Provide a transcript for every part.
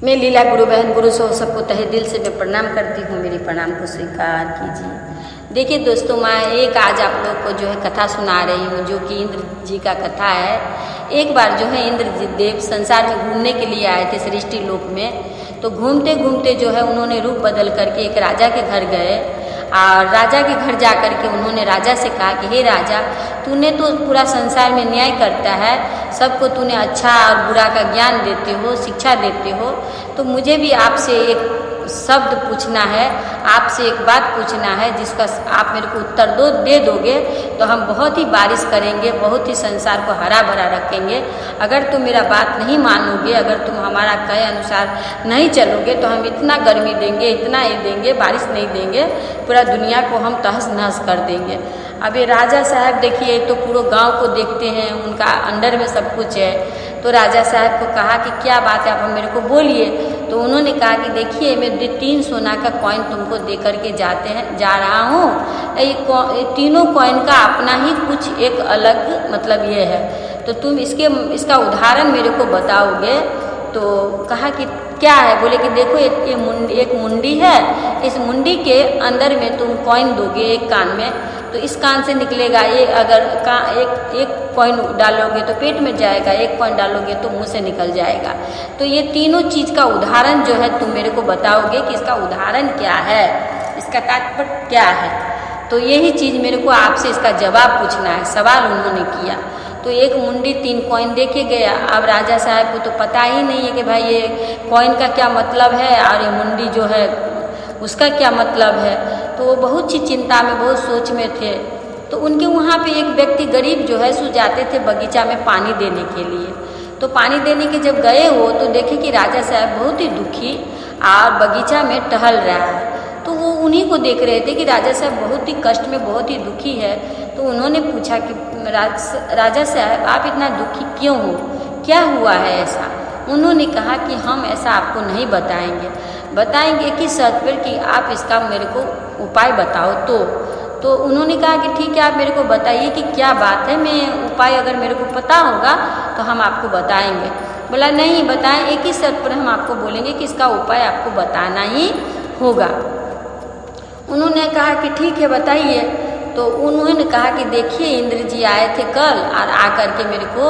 मैं लीला गुरु बहन गुरु सो सबको तहे दिल से मैं प्रणाम करती हूँ। मेरी प्रणाम को स्वीकार कीजिए। देखिए दोस्तों, मैं एक आज आप लोग को जो है कथा सुना रही हूँ, जो कि इंद्र जी का कथा है। एक बार जो है इंद्र देव संसार में घूमने के लिए आए थे सृष्टि लोक में। तो घूमते घूमते जो है उन्होंने रूप बदल करके एक राजा के घर गए और राजा के घर जा कर के उन्होंने राजा से कहा कि हे राजा, तूने तो पूरा संसार में न्याय करता है, सबको तूने अच्छा और बुरा का ज्ञान देते हो, शिक्षा देते हो, तो मुझे भी आपसे एक शब्द पूछना है, आपसे एक बात पूछना है, जिसका आप मेरे को उत्तर दे दोगे तो हम बहुत ही बारिश करेंगे, बहुत ही संसार को हरा भरा रखेंगे। अगर तुम मेरा बात नहीं मानोगे, अगर तुम हमारा कहे अनुसार नहीं चलोगे तो हम इतना गर्मी देंगे, इतना ये देंगे, बारिश नहीं देंगे, पूरा दुनिया को हम तहस नहस कर देंगे। अब ये राजा साहब देखिए, तो पूरे गांव को देखते हैं, उनका अंडर में सब कुछ है। तो राजा साहब को कहा कि क्या बात है, आप मेरे को बोलिए। तो उन्होंने कहा कि देखिए, मैं 3 सोना का कॉइन तुमको दे करके जा रहा हूँ। ये तीनों कॉइन का अपना ही कुछ एक अलग मतलब ये है, तो तुम इसका उदाहरण मेरे को बताओगे। तो कहा कि क्या है? बोले कि देखो एक मुंडी है, इस मुंडी के अंदर में तुम कॉइन दोगे एक कान में, तो इस कान से निकलेगा ये, अगर एक कॉइन डालोगे तो पेट में जाएगा, एक कॉइन डालोगे तो मुंह से निकल जाएगा। तो ये तीनों चीज़ का उदाहरण जो है तुम मेरे को बताओगे कि इसका उदाहरण क्या है, इसका तात्पर्य क्या है। तो यही चीज़ मेरे को आपसे इसका जवाब पूछना है, सवाल उन्होंने किया। तो एक मुंडी 3 कॉइन दे के गया। अब राजा साहब को तो पता ही नहीं है कि भाई ये कॉइन का क्या मतलब है और ये मुंडी जो है उसका क्या मतलब है। तो वो बहुत सी चिंता में, बहुत सोच में थे। तो उनके वहाँ पे एक व्यक्ति गरीब जो है सो जाते थे बगीचा में पानी देने के लिए। तो पानी देने के जब गए वो, तो देखे कि राजा साहब बहुत ही दुखी और बगीचा में टहल रहा है। तो वो उन्हीं को देख रहे थे कि राजा साहब बहुत ही कष्ट में, बहुत ही दुखी है। तो उन्होंने पूछा कि राजा साहब, आप इतना दुखी क्यों हो, क्या हुआ है ऐसा? उन्होंने कहा कि हम ऐसा आपको नहीं बताएंगे कि शर्त पर कि आप इसका मेरे को उपाय बताओ। तो उन्होंने कहा कि ठीक है, आप मेरे को बताइए कि क्या बात है, मैं उपाय अगर मेरे को पता होगा तो हम आपको बताएंगे। बोला नहीं बताएं, एक ही शर्त पर हम आपको बोलेंगे कि इसका उपाय आपको बताना ही होगा। उन्होंने कहा कि ठीक है बताइए। तो उन्होंने कहा कि देखिए, इंद्र जी आए थे कल और आकर के मेरे को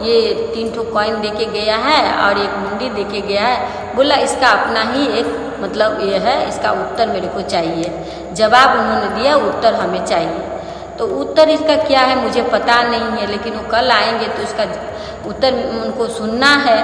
ये 3 कॉइन दे के गया है और एक मुंडी दे के गया है। बोला इसका अपना ही एक मतलब ये है, इसका उत्तर मेरे को चाहिए। जवाब उन्होंने दिया, उत्तर हमें चाहिए। तो उत्तर इसका क्या है मुझे पता नहीं है, लेकिन वो कल आएंगे तो इसका उत्तर उनको सुनना है,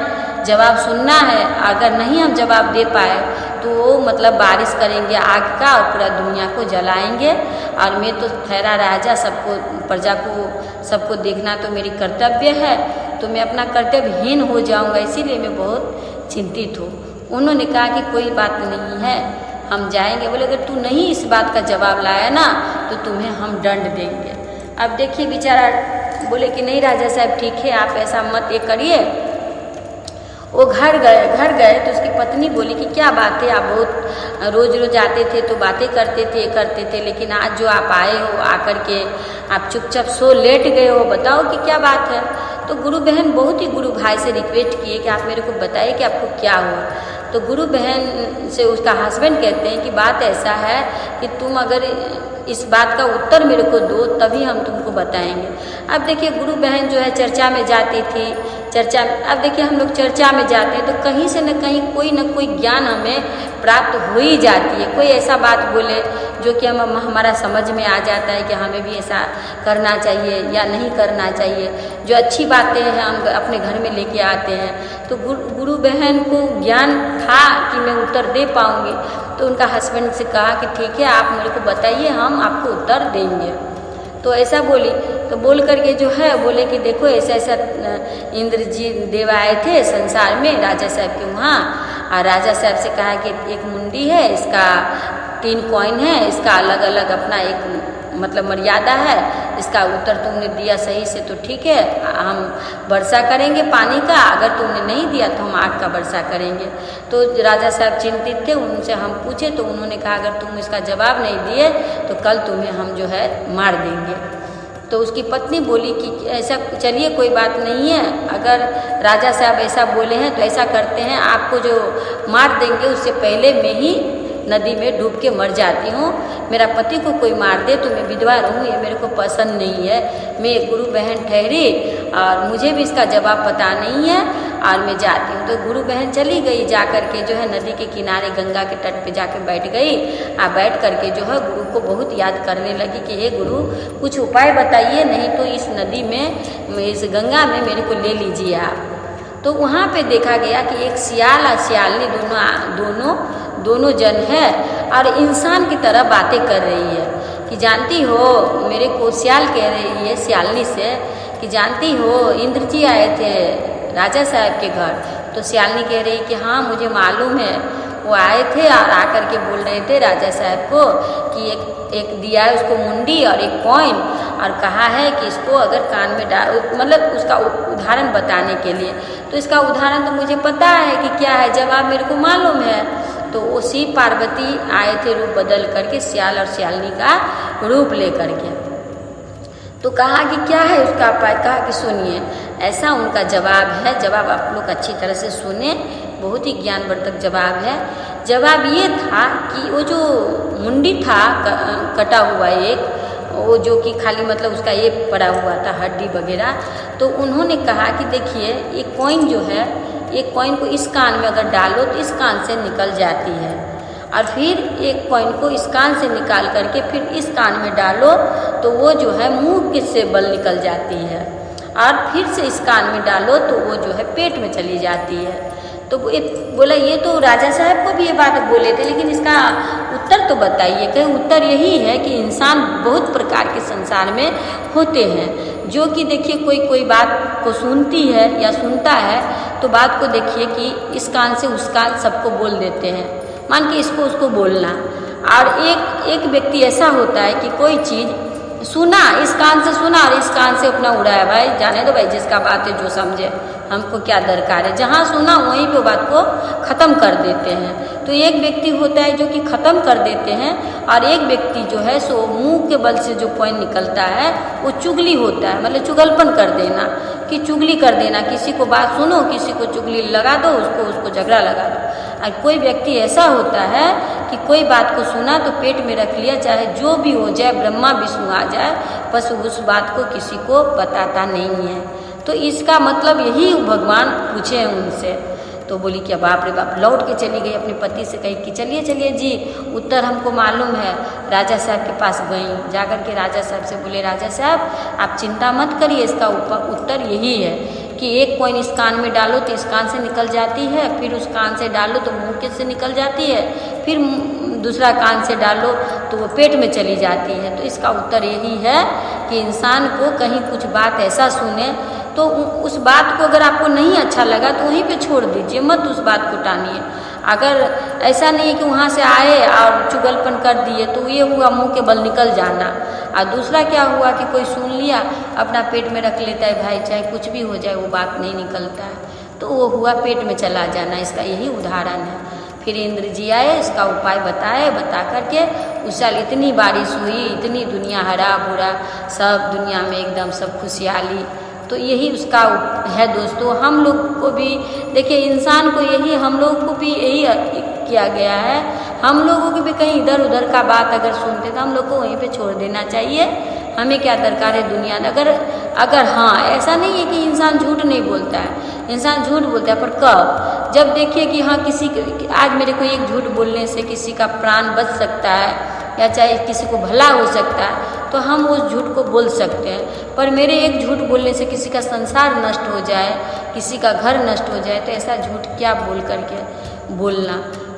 जवाब सुनना है। अगर नहीं हम जवाब दे पाए तो वो मतलब बारिश करेंगे आग का और पूरा दुनिया को जलाएंगे। और मैं तो ठहरा राजा, सबको प्रजा को सबको देखना तो मेरी कर्तव्य है, तो मैं अपना कर्तव्यहीन हो जाऊंगा, इसीलिए मैं बहुत चिंतित हूँ। उन्होंने कहा कि कोई बात नहीं है, हम जाएंगे। बोले अगर तू नहीं इस बात का जवाब लाया ना तो तुम्हें हम दंड देंगे। अब देखिए बेचारा बोले कि नहीं राजा साहब ठीक है, आप ऐसा मत ये करिए। वो घर गए तो उसकी पत्नी बोली कि क्या बात है, आप बहुत रोज आते थे तो बातें करते थे, लेकिन आज जो आप आए हो आकर के आप चुपचाप सो लेट गए हो, बताओ कि क्या बात है। तो गुरु बहन बहुत ही गुरु भाई से रिक्वेस्ट किए कि आप मेरे को बताइए कि आपको क्या हुआ। तो गुरु बहन से उसका हस्बैंड कहते हैं कि बात ऐसा है कि तुम अगर इस बात का उत्तर मेरे को दो तभी हम तुमको बताएंगे। अब देखिए गुरु बहन जो है चर्चा में जाती थी, अब देखिए हम लोग चर्चा में जाते हैं तो कहीं से न कहीं कोई न कोई ज्ञान हमें प्राप्त हो ही जाती है। कोई ऐसा बात बोले जो कि हमारा समझ में आ जाता है कि हमें भी ऐसा करना चाहिए या नहीं करना चाहिए। जो अच्छी बातें हैं हम अपने घर में लेके आते हैं। तो गुरु बहन को ज्ञान था कि मैं उत्तर दे पाऊँगी, तो उनका हस्बैंड से कहा कि ठीक है आप मेरे को बताइए, हम आपको उत्तर देंगे। तो ऐसा बोली, तो बोल करके जो है बोले कि देखो ऐसा इंद्र जी देव आए थे संसार में राजा साहब के वहाँ, और राजा साहब से कहा कि एक मुंडी है, इसका 3 कॉइन है, इसका अलग अलग अपना एक मतलब मर्यादा है, इसका उत्तर तुमने दिया सही से तो ठीक है, हम वर्षा करेंगे पानी का, अगर तुमने नहीं दिया तो हम आग का वर्षा करेंगे। तो राजा साहब चिंतित थे, उनसे हम पूछे तो उन्होंने कहा अगर तुम इसका जवाब नहीं दिए तो कल तुम्हें हम जो है मार देंगे। तो उसकी पत्नी बोली कि ऐसा चलिए कोई बात नहीं है, अगर राजा साहब ऐसा बोले हैं तो ऐसा करते हैं, आपको जो मार देंगे उससे पहले मैं ही नदी में डूब के मर जाती हूँ। मेरा पति को कोई मार दे तो मैं विधवा रहूँ, ये मेरे को पसंद नहीं है। मैं एक गुरु बहन ठहरी और मुझे भी इसका जवाब पता नहीं है और मैं जाती हूँ। तो गुरु बहन चली गई, जा कर के जो है नदी के किनारे गंगा के तट पे जाके बैठ गई। बैठ कर के जो है गुरु को बहुत याद करने लगी कि हे गुरु कुछ उपाय बताइए, नहीं तो इस नदी में, इस गंगा में मेरे को ले लीजिए आप। तो वहाँ पे देखा गया कि एक सियाल और सियालनी दोनों जन है और इंसान की तरह बातें कर रही है कि जानती हो, मेरे को सियाल कह रही है सियालनी से कि जानती हो इंद्र जी आए थे राजा साहब के घर। तो सियालनी कह रही कि हाँ मुझे मालूम है, वो आए थे और आकर के बोल रहे थे राजा साहब को कि एक दिया है उसको मुंडी और एक कॉइन, और कहा है कि इसको अगर कान में डाल, मतलब उसका उदाहरण बताने के लिए। तो इसका उदाहरण तो मुझे पता है कि क्या है, जवाब मेरे को मालूम है। तो वो शिव पार्वती आए थे रूप बदल करके, सियाल और सियालनी का रूप ले करके। तो कहा कि क्या है उसका उपाय, कहा कि सुनिए। ऐसा उनका जवाब है, जवाब आप लोग अच्छी तरह से सुने, बहुत ही ज्ञानवर्धक जवाब है। जवाब ये था कि वो जो मुंडी था कटा हुआ एक, वो जो कि खाली मतलब उसका ये पड़ा हुआ था हड्डी वगैरह, तो उन्होंने कहा कि देखिए ये कॉइन जो है, ये कॉइन को इस कान में अगर डालो तो इस कान से निकल जाती है, और फिर एक कॉइन को इस कान से निकाल करके फिर इस कान में डालो तो वो जो है मुंह से बल निकल जाती है, और फिर से इस कान में डालो तो वो जो है पेट में चली जाती है। तो बोला ये तो राजा साहब को भी ये बात बोले थे, लेकिन इसका उत्तर तो बताइए। कहे उत्तर यही है कि इंसान बहुत प्रकार के संसार में होते हैं, जो कि देखिए कोई बात को सुनती है या सुनता है तो बात को देखिए कि इस कान से उस कान सबको बोल देते हैं, मान के इसको उसको बोलना। और एक व्यक्ति ऐसा होता है कि कोई चीज़ सुना, इस कान से सुना और इस कान से अपना उड़ाया, भाई जाने दो भाई, जिसका बात है जो समझे, हमको क्या दरकार है। जहाँ सुना वहीं पे बात को ख़त्म कर देते हैं। तो एक व्यक्ति होता है जो कि ख़त्म कर देते हैं, और एक व्यक्ति जो है सो मुंह के बल से जो पॉइंट निकलता है वो चुगली होता है, मतलब चुगलपन कर देना, कि चुगली कर देना, किसी को बात सुनो, किसी को चुगली लगा दो, उसको झगड़ा लगा दो। और कोई व्यक्ति ऐसा होता है कि कोई बात को सुना तो पेट में रख लिया, चाहे जो भी हो जाए, ब्रह्मा विष्णु आ जाए, बस उस बात को किसी को बताता नहीं है। तो इसका मतलब यही भगवान पूछे हैं उनसे। तो बोली कि बाप रे बाप, लौट के चली गई अपने पति से, कही कि चलिए जी, उत्तर हमको मालूम है। राजा साहब के पास गई, जाकर के राजा साहब से बोले राजा साहब आप चिंता मत करिए, इसका उत्तर यही है कि एक कॉइन इस कान में डालो तो इस कान से निकल जाती है, फिर उस कान से डालो तो मुंह के से निकल जाती है, फिर दूसरा कान से डालो तो वो पेट में चली जाती है। तो इसका उत्तर यही है कि इंसान को कहीं कुछ बात ऐसा सुने तो उस बात को अगर आपको नहीं अच्छा लगा तो वहीं पे छोड़ दीजिए, मत उस बात को टानिए। अगर ऐसा नहीं कि वहाँ से आए और चुगलपन कर दिए तो ये हुआ मुंह के बल निकल जाना, और दूसरा क्या हुआ कि कोई सुन लिया अपना पेट में रख लेता है, भाई चाहे कुछ भी हो जाए वो बात नहीं निकलता है, तो वो हुआ पेट में चला जाना। इसका यही उदाहरण है। फिर इंद्र जी आए, इसका उपाय बताए, बता करके उस साल इतनी बारिश हुई, इतनी दुनिया हरा भरा, सब दुनिया में एकदम सब खुशहाली। तो यही उसका है दोस्तों। हम लोग को भी देखिए, इंसान को यही, हम लोग को भी यही किया गया है। हम लोगों को भी कहीं इधर उधर का बात अगर सुनते तो हम लोग को वहीं पे छोड़ देना चाहिए। हमें क्या दरकार है दुनिया। अगर हाँ, ऐसा नहीं है कि इंसान झूठ नहीं बोलता है, इंसान झूठ बोलता है, पर कब, जब देखिए कि हाँ आज मेरे को एक झूठ बोलने से किसी का प्राण बच सकता है या चाहे किसी को भला हो सकता है तो हम उस झूठ को बोल सकते हैं। पर मेरे एक झूठ बोलने से किसी का संसार नष्ट हो जाए, किसी का घर नष्ट हो जाए, तो ऐसा झूठ क्या बोल करके बोलना।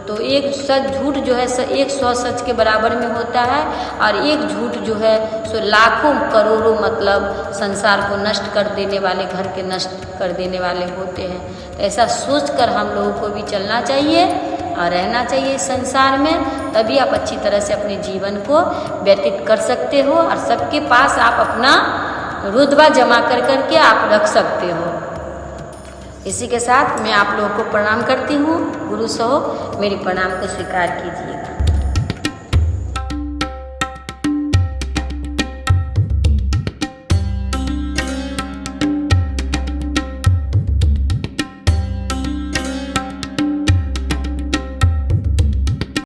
तो एक सच झूठ जो है 100 सच के बराबर में होता है, और एक झूठ जो है सो लाखों करोड़ों मतलब संसार को नष्ट कर देने वाले, घर के नष्ट कर देने वाले होते हैं। तो ऐसा सोचकर हम लोगों को भी चलना चाहिए और रहना चाहिए इस संसार में, तभी आप अच्छी तरह से अपने जीवन को व्यतीत कर सकते हो, और सबके पास आप अपना रुतबा जमा कर करके आप रख सकते हो। इसी के साथ मैं आप लोगों को प्रणाम करती हूँ। गुरु सहो मेरी प्रणाम को स्वीकार कीजिए।